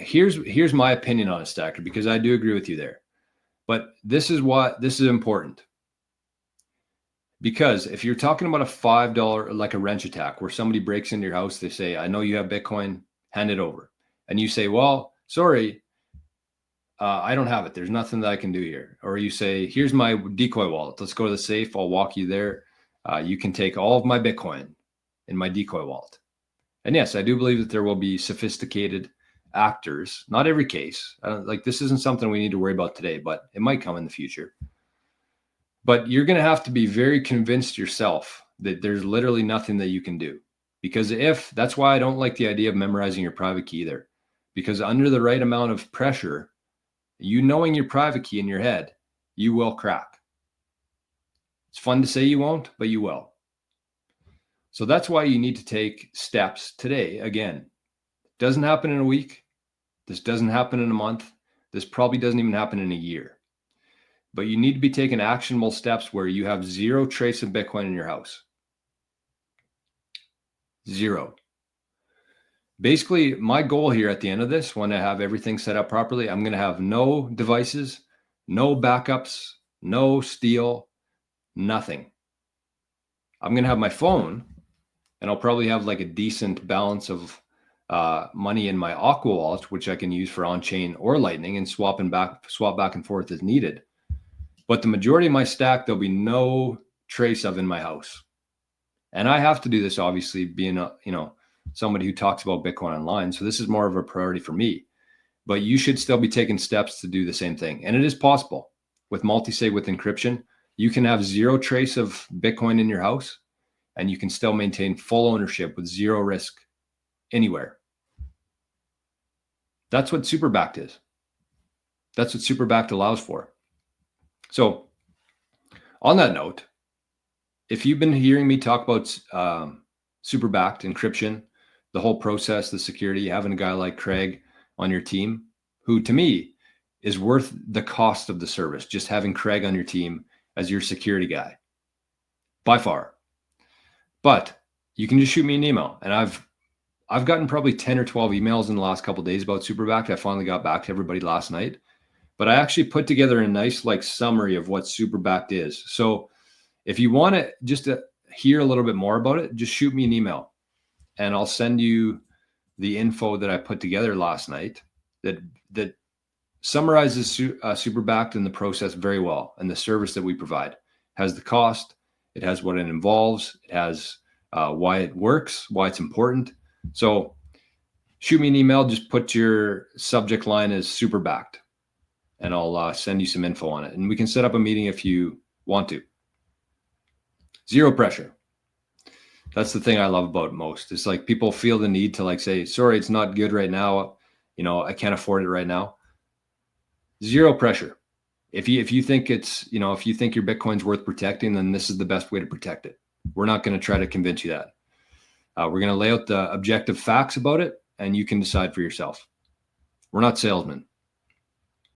here's my opinion on a stacker, because I do agree with you there. But this is important. Because if you're talking about a $5, like a wrench attack, where somebody breaks into your house, they say, I know you have Bitcoin, hand it over. And you say, well, sorry, I don't have it. There's nothing that I can do here. Or you say, here's my decoy wallet. Let's go to the safe. I'll walk you there. You can take all of my Bitcoin in my decoy wallet. And yes, I do believe that there will be sophisticated actors. Not every case. Like, this isn't something we need to worry about today, but it might come in the future. But you're going to have to be very convinced yourself that there's literally nothing that you can do. Because that's why I don't like the idea of memorizing your private key either. Because under the right amount of pressure, you knowing your private key in your head, you will crack. It's fun to say you won't, but you will. So that's why you need to take steps today. Again, it doesn't happen in a week. This doesn't happen in a month. This probably doesn't even happen in a year. But you need to be taking actionable steps where you have zero trace of Bitcoin in your house. Zero. Basically, my goal here at the end of this, when I have everything set up properly, I'm going to have no devices, no backups, no steal, nothing. I'm going to have my phone, and I'll probably have like a decent balance of money in my Aqua wallet, which I can use for on-chain or Lightning and swap back and forth as needed. But the majority of my stack, there'll be no trace of in my house. And I have to do this, obviously, being somebody who talks about Bitcoin online. So this is more of a priority for me. But you should still be taking steps to do the same thing. And it is possible. With multi-sig, with encryption, you can have zero trace of Bitcoin in your house, and you can still maintain full ownership with zero risk anywhere. That's what SUBSTACK is. That's what SUBSTACK allows for. So on that note, if you've been hearing me talk about SUBSTACK encryption, the whole process, the security, having a guy like Craig on your team, who to me is worth the cost of the service, just having Craig on your team as your security guy, by far. But you can just shoot me an email. And I've gotten probably 10 or 12 emails in the last couple of days about SUBSTACK. I finally got back to everybody last night. But I actually put together a nice summary of what SUBSTACK is. So if you want to just hear a little bit more about it, just shoot me an email and I'll send you the info that I put together last night that summarizes SUBSTACK and the process very well, and the service that we provide. It has the cost, it has what it involves, it has why it works, why it's important. So shoot me an email, just put your subject line as SUBSTACK. And I'll send you some info on it. And we can set up a meeting if you want to. Zero pressure. That's the thing I love about it most. It's like people feel the need to say, sorry, it's not good right now. I can't afford it right now. Zero pressure. If you think if you think your Bitcoin's worth protecting, then this is the best way to protect it. We're not going to try to convince you that. We're going to lay out the objective facts about it, and you can decide for yourself. We're not salesmen.